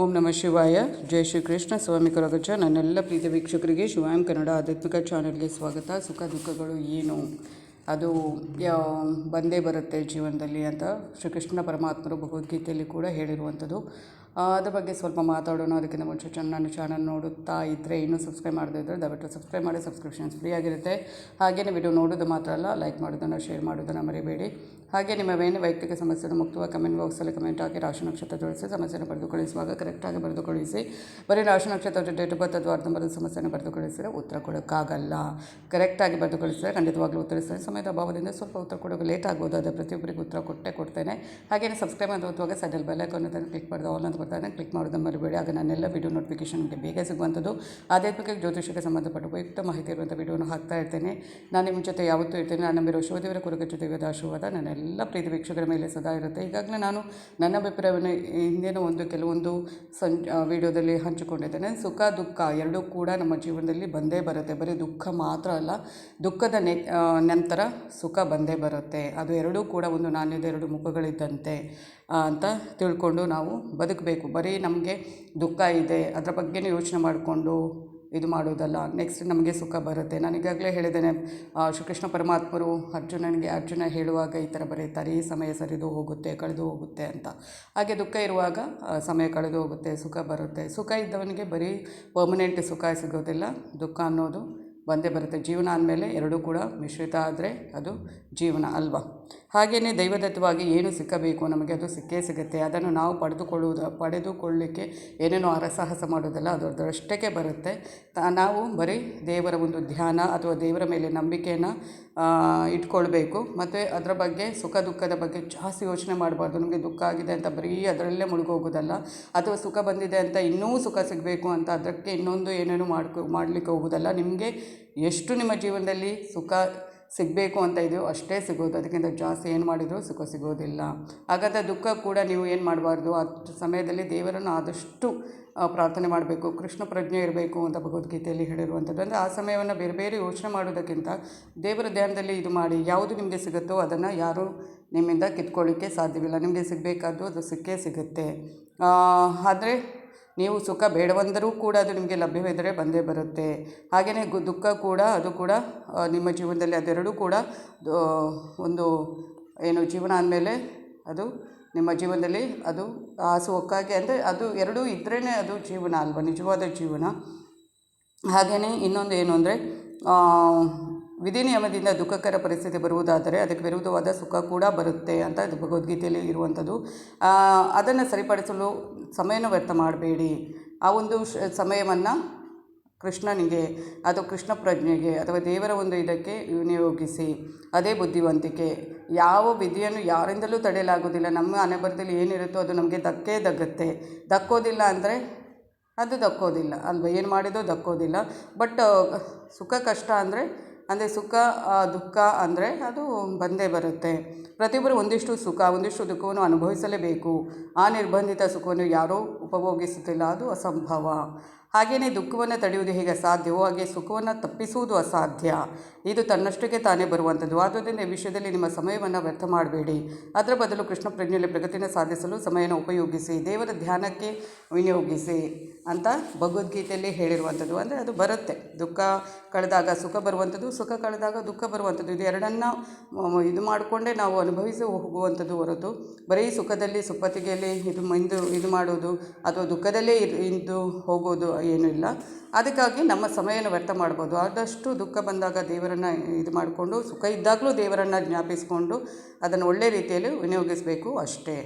ಓಂ ನಮಃ ಶಿವಾಯ. ಜೈ ಶ್ರೀ ಕೃಷ್ಣ. ಸ್ವಾಮಿ ಕೊರಗಜ್ಜ. ನನ್ನೆಲ್ಲ ಪ್ರೀತಿ ವೀಕ್ಷಕರಿಗೆ ಶಿವಾಯಂ ಕನ್ನಡ ಆಧ್ಯಾತ್ಮಿಕ ಚಾನಲ್ಗೆ ಸ್ವಾಗತ. ಸುಖ ದುಃಖಗಳು ಏನು, ಅದು ಬಂದೇ ಬರುತ್ತೆ ಜೀವನದಲ್ಲಿ ಅಂತ ಶ್ರೀಕೃಷ್ಣ ಪರಮಾತ್ಮರು ಭಗವದ್ಗೀತೆಯಲ್ಲಿ ಕೂಡ ಹೇಳಿರುವಂಥದ್ದು. ಅದ್ರ ಬಗ್ಗೆ ಸ್ವಲ್ಪ ಮಾತಾಡೋಣ. ಅದಕ್ಕಿಂತ ಮುಂಚೆ ನನ್ನ ಚಾನಲ್ ನೋಡುತ್ತಾ ಇದ್ದರೆ ಇನ್ನೂ ಸಬ್ಸ್ಕ್ರೈಬ್ ಮಾಡದೇ ಇದ್ದರೆ ದಯವಿಟ್ಟು ಸಬ್ಸ್ಕ್ರೈಬ್ ಮಾಡಿ. ಸಬ್ಸ್ಕ್ರಿಪ್ಷನ್ಸ್ ಫ್ರೀ ಆಗಿರುತ್ತೆ. ಹಾಗೆಯೇ ವಿಡಿಯೋ ನೋಡೋದು ಮಾತ್ರ ಅಲ್ಲ, ಲೈಕ್ ಮಾಡೋದನ್ನು, ಶೇರ್ ಮಾಡೋದನ್ನು ಮರಿಬೇಡಿ. ಹಾಗೆ ನಿಮ್ಮವೇನು ವೈಯಕ್ತಿಕ ಸಮಸ್ಯೆಯನ್ನು ಮುಕ್ತವಾಗಿ ಕಮೆಂಟ್ ಬಾಕ್ಸಲ್ಲಿ ಕಮೆಂಟ್ ಹಾಕಿ ರಾಶಿ ನಕ್ಷತ್ರ ಜೋಡಿಸಿ ಸಮಸ್ಯೆಯನ್ನು ಬರೆದು ಕಳಿಸುವಾಗ ಕರೆಕ್ಟಾಗಿ ಬರೆದು ಕಳಿಸಿ. ಬರೀ ರಾಶಿ ನಕ್ಷತ್ರ ಡೇಟ್ ಆಫ್ ಬರ್ತ್ ಅಥವಾ ಅರ್ಧಂಬರದ ಸಮಸ್ಯೆಯನ್ನು ಬರೆದು ಕಳಿಸಿದರೆ ಉತ್ತರ ಕೊಡೋಕ್ಕಾಗಲ್ಲ. ಕರೆಕ್ಟಾಗಿ ಬರೆದು ಕಳಿಸಿದರೆ ಖಂಡಿತವಾಗ್ಲೂ ಉತ್ತರಿಸ್ತೇನೆ. ಸಮಯದ ಅಭಾವದಿಂದ ಸ್ವಲ್ಪ ಉತ್ತರ ಕೊಡೋಕೆ ಲೇಟ್ ಆಗ್ಬೋದು. ಆದರೆ ಪ್ರತಿಯೊಬ್ಬರಿಗೆ ಉತ್ತರ ಕೊಡ್ತೇನೆ. ಹಾಗೆಯೇ ಸಬ್ಸ್ಕ್ರೈಬ್ ಮಾಡುವಾಗ ಸೈಡಲ್ಲಿ ಬೆಲ್ ಐಕಾನ್ ಅಂತ ಕ್ಲಿಕ್ ಮಾಡಿದ ಆಲ್ ಅಂತ ಬರ್ತಾನೆ, ಕ್ಲಿಕ್ ಮಾಡೋದನ್ನು ಮರಿಬೇಡಿ. ಆಗ ನನ್ನೆಲ್ಲ ವಿಡಿಯೋ ನೋಟಿಫಿಕೇಷನ್ ನಿಮಗೆ ಬೇಗ ಸಿಗುವಂಥದ್ದು. ಆಧ್ಯಾತ್ಮಿಕ ಜ್ಯೋತಿಷಕ್ಕೆ ಸಂಬಂಧಪಟ್ಟ ಉಪಯುಕ್ತ ಮಾಹಿತಿ ಇರುವಂಥ ವಿಡಿಯೋನ ಹಾಕ್ತಾ ಇರ್ತೇನೆ. ನಾನು ನಿಮ್ಮ ಜೊತೆ ಯಾವತ್ತೂ ಇರ್ತೇನೆ. ನಾನು ನಂಬಿರೋ ಶಿವದೇವರ ಕೊರಗಜ್ಜ ದೇವದ ಆಶೀರ್ವಾದ ನನ್ನೆಲ್ಲ ಪ್ರೀತಿ ವೀಕ್ಷಕರ ಮೇಲೆ ಸದಾ ಇರುತ್ತೆ. ಈಗಾಗಲೇ ನಾನು ನನ್ನ ಅಭಿಪ್ರಾಯವನ್ನು ಹಿಂದೇನೋ ಕೆಲವೊಂದು ವಿಡಿಯೋದಲ್ಲಿ ಹಂಚಿಕೊಂಡಿದ್ದೇನೆ. ಸುಖ ದುಃಖ ಎರಡೂ ಕೂಡ ನಮ್ಮ ಜೀವನದಲ್ಲಿ ಬಂದೇ ಬರುತ್ತೆ. ಬರೀ ದುಃಖ ಮಾತ್ರ ಅಲ್ಲ, ದುಃಖದ ನಂತರ ಸುಖ ಬಂದೇ ಬರುತ್ತೆ. ಅದು ಎರಡೂ ಕೂಡ ಒಂದು ನಾಣ್ಯದ ಎರಡು ಮುಖಗಳಿದ್ದಂತೆ ಅಂತ ತಿಳ್ಕೊಂಡು ನಾವು ಬದುಕಬೇಕು. ಬರೀ ನಮಗೆ ದುಃಖ ಇದೆ ಅದರ ಬಗ್ಗೆನೇ ಯೋಚನೆ ಮಾಡಿಕೊಂಡು ಇದು ಮಾಡೋದಲ್ಲ. ನೆಕ್ಸ್ಟ್ ನಮಗೆ ಸುಖ ಬರುತ್ತೆ. ನಾನು ಈಗಾಗಲೇ ಹೇಳಿದ್ದೇನೆ, ಶ್ರೀಕೃಷ್ಣ ಪರಮಾತ್ಮರು ಅರ್ಜುನ ಹೇಳುವಾಗ ಈ ಥರ ಬರೀತಾರೆ, ಈ ಸಮಯ ಸರಿದು ಹೋಗುತ್ತೆ, ಕಳೆದು ಹೋಗುತ್ತೆ ಅಂತ. ಹಾಗೆ ದುಃಖ ಇರುವಾಗ ಸಮಯ ಕಳೆದು ಹೋಗುತ್ತೆ, ಸುಖ ಬರುತ್ತೆ. ಸುಖ ಇದ್ದವನಿಗೆ ಬರೀ ಪರ್ಮನೆಂಟ್ ಸುಖ ಸಿಗೋದಿಲ್ಲ, ದುಃಖ ಅನ್ನೋದು ಬಂದೇ ಬರುತ್ತೆ. ಜೀವನ ಅಂದಮೇಲೆ ಎರಡೂ ಕೂಡ ಮಿಶ್ರಿತ ಆದರೆ ಅದು ಜೀವನ ಅಲ್ವಾ. ಹಾಗೆಯೇ ದೈವದತ್ತವಾಗಿ ಏನು ಸಿಕ್ಕಬೇಕು ನಮಗೆ ಅದು ಸಿಕ್ಕೇ ಸಿಗುತ್ತೆ. ಅದನ್ನು ನಾವು ಪಡೆದುಕೊಳ್ಳಲಿಕ್ಕೆ ಏನೇನೋ ಅರಸಾಹಸ ಮಾಡೋದಲ್ಲ, ಅದರಷ್ಟಕ್ಕೆ ಬರುತ್ತೆ. ನಾವು ಬರೀ ದೇವರ ಒಂದು ಧ್ಯಾನ ಅಥವಾ ದೇವರ ಮೇಲೆ ನಂಬಿಕೆಯನ್ನು ಇಟ್ಕೊಳ್ಬೇಕು. ಮತ್ತು ಅದರ ಬಗ್ಗೆ ಸುಖ ದುಃಖದ ಬಗ್ಗೆ ಜಾಸ್ತಿ ಯೋಚನೆ ಮಾಡಬಾರ್ದು. ನಮಗೆ ದುಃಖ ಆಗಿದೆ ಅಂತ ಬರೀ ಅದರಲ್ಲೇ ಮುಳುಗೋಗೋದಲ್ಲ, ಅಥವಾ ಸುಖ ಬಂದಿದೆ ಅಂತ ಇನ್ನೂ ಸುಖ ಸಿಗಬೇಕು ಅಂತ ಅದಕ್ಕೆ ಇನ್ನೊಂದು ಏನೇನು ಮಾಡಲಿಕ್ಕೆ ಹೋಗೋದಲ್ಲ. ನಿಮಗೆ ಎಷ್ಟು ನಿಮ್ಮ ಜೀವನದಲ್ಲಿ ಸುಖ ಸಿಗಬೇಕು ಅಂತ ಇದೆಯೋ ಅಷ್ಟೇ ಸಿಗೋದು. ಅದಕ್ಕಿಂತ ಜಾಸ್ತಿ ಏನು ಮಾಡಿದರೂ ಸುಖ ಸಿಗೋದಿಲ್ಲ. ಹಾಗಾದರೆ ದುಃಖ ಕೂಡ ನೀವು ಏನು ಮಾಡಬಾರ್ದು, ಆ ಸಮಯದಲ್ಲಿ ದೇವರನ್ನು ಆದಷ್ಟು ಪ್ರಾರ್ಥನೆ ಮಾಡಬೇಕು, ಕೃಷ್ಣ ಪ್ರಜ್ಞೆ ಇರಬೇಕು ಅಂತ ಭಗವದ್ಗೀತೆಯಲ್ಲಿ ಹೇಳಿರುವಂಥದ್ದು. ಅಂದರೆ ಆ ಸಮಯವನ್ನು ಬೇರೆ ಬೇರೆ ಯೋಚನೆ ಮಾಡೋದಕ್ಕಿಂತ ದೇವರ ಧ್ಯಾನದಲ್ಲಿ ಇದು ಮಾಡಿ. ಯಾವುದು ನಿಮಗೆ ಸಿಗುತ್ತೋ ಅದನ್ನು ಯಾರೂ ನಿಮ್ಮಿಂದ ಕಿತ್ಕೊಳ್ಳಿಕ್ಕೆ ಸಾಧ್ಯವಿಲ್ಲ. ನಿಮಗೆ ಸಿಗಬೇಕಾದ್ದು ಅದು ಸಿಕ್ಕೇ ಸಿಗುತ್ತೆ. ಆದರೆ ನೀವು ಸುಖ ಬೇಡವಂದರೂ ಕೂಡ ಅದು ನಿಮಗೆ ಲಭ್ಯವಿದ್ದರೆ ಬಂದೇ ಬರುತ್ತೆ. ಹಾಗೆಯೇ ದುಃಖ ಕೂಡ ಅದು ಕೂಡ ನಿಮ್ಮ ಜೀವನದಲ್ಲಿ ಅದೆರಡೂ ಕೂಡ ಒಂದು ಏನು ಜೀವನ ಅಂದಮೇಲೆ ಅದು ನಿಮ್ಮ ಜೀವನದಲ್ಲಿ ಅದು ಆಸು ಒಕ್ಕಾಗಿ ಅಂದರೆ ಅದು ಎರಡೂ ಇದ್ರೇ ಅದು ಜೀವನ ಅಲ್ವ, ನಿಜವಾದ ಜೀವನ. ಹಾಗೆಯೇ ಇನ್ನೊಂದು ಏನು ಅಂದರೆ ವಿಧಿ ನಿಯಮದಿಂದ ದುಃಖಕರ ಪರಿಸ್ಥಿತಿ ಬರುವುದಾದರೆ ಅದಕ್ಕೆ ವಿರುದ್ಧವಾದ ಸುಖ ಕೂಡ ಬರುತ್ತೆ ಅಂತ ಇದು ಭಗವದ್ಗೀತೆಯಲ್ಲಿ ಇರುವಂಥದ್ದು. ಅದನ್ನು ಸರಿಪಡಿಸಲು ಸಮಯನ ವ್ಯರ್ಥ ಮಾಡಬೇಡಿ. ಆ ಒಂದು ಸಮಯವನ್ನು ಕೃಷ್ಣನಿಗೆ ಅಥವಾ ಕೃಷ್ಣ ಪ್ರಜ್ಞೆಗೆ ಅಥವಾ ದೇವರ ಒಂದು ಇದಕ್ಕೆ ವಿನಿಯೋಗಿಸಿ. ಅದೇ ಬುದ್ಧಿವಂತಿಕೆ. ಯಾವ ವಿಧಿಯನ್ನು ಯಾರಿಂದಲೂ ತಡೆಯಲಾಗೋದಿಲ್ಲ. ನಮ್ಮ ಹಣೆಬರಹದಲ್ಲಿ ಏನಿರುತ್ತೋ ಅದು ನಮಗೆ ದಕ್ಕೋದಿಲ್ಲ ಅಂದರೆ ಅದು ದಕ್ಕೋದಿಲ್ಲ ಅಲ್ವ, ಏನು ಮಾಡಿದೋ ದಕ್ಕೋದಿಲ್ಲ. ಬಟ್ ಸುಖ ಕಷ್ಟ ಅಂದರೆ ಸುಖ ದುಃಖ ಅಂದರೆ ಅದು ಬಂದೇ ಬರುತ್ತೆ. ಪ್ರತಿಯೊಬ್ಬರು ಒಂದಿಷ್ಟು ಸುಖ ಒಂದಿಷ್ಟು ದುಃಖವನ್ನು ಅನುಭವಿಸಲೇಬೇಕು. ಆ ನಿರ್ಬಂಧಿತ ಸುಖವನ್ನು ಯಾರೂ ಉಪಭೋಗಿಸುತ್ತಿಲ್ಲ, ಅದು ಅಸಂಭವ. ಹಾಗೆಯೇ ದುಃಖವನ್ನು ತಡೆಯುವುದು ಹೇಗೆ ಸಾಧ್ಯವೋ ಹಾಗೆ ಸುಖವನ್ನು ತಪ್ಪಿಸುವುದು ಅಸಾಧ್ಯ. ಇದು ತನ್ನಷ್ಟಕ್ಕೆ ತಾನೇ ಬರುವಂಥದ್ದು. ಆದ್ದರಿಂದ ಈ ವಿಷಯದಲ್ಲಿ ನಿಮ್ಮ ಸಮಯವನ್ನು ವ್ಯರ್ಥ ಮಾಡಬೇಡಿ. ಅದರ ಬದಲು ಕೃಷ್ಣ ಪ್ರಜ್ಞೆಯಲ್ಲಿ ಪ್ರಗತಿಯನ್ನು ಸಾಧಿಸಲು ಸಮಯನ ಉಪಯೋಗಿಸಿ, ದೇವರ ಧ್ಯಾನಕ್ಕೆ ವಿನಿಯೋಗಿಸಿ ಅಂತ ಭಗವದ್ಗೀತೆಯಲ್ಲಿ ಹೇಳಿರುವಂಥದ್ದು. ಅಂದರೆ ಅದು ಬರುತ್ತೆ. ದುಃಖ ಕಳೆದಾಗ ಸುಖ ಬರುವಂಥದ್ದು, ಸುಖ ಕಳೆದಾಗ ದುಃಖ ಬರುವಂಥದ್ದು. ಇದು ಎರಡನ್ನು ಇದು ಮಾಡಿಕೊಂಡೇ ನಾವು ಅನುಭವಿಸಿ ಹೋಗುವಂಥದ್ದು ಹೊರತು ಬರೀ ಸುಖದಲ್ಲಿ ಸುಪ್ಪತ್ತಿಗೆಯಲ್ಲಿ ಇದು ಮಾಡೋದು ಅಥವಾ ದುಃಖದಲ್ಲೇ ಇದ್ದು ಹೋಗೋದು ಏನೂ ಇಲ್ಲ. ಅದಕ್ಕಾಗಿ ನಮ್ಮ ಸಮಯನ ವ್ಯರ್ಥ ಮಾಡ್ಬೋದು. ಆದಷ್ಟು ದುಃಖ ಬಂದಾಗ ದೇವರನ್ನು ಇದು ಮಾಡಿಕೊಂಡು, ಸುಖ ಇದ್ದಾಗಲೂ ದೇವರನ್ನು ಜ್ಞಾಪಿಸಿಕೊಂಡು ಅದನ್ನು ಒಳ್ಳೆಯ ರೀತಿಯಲ್ಲಿ ವಿನಿಯೋಗಿಸಬೇಕು ಅಷ್ಟೇ.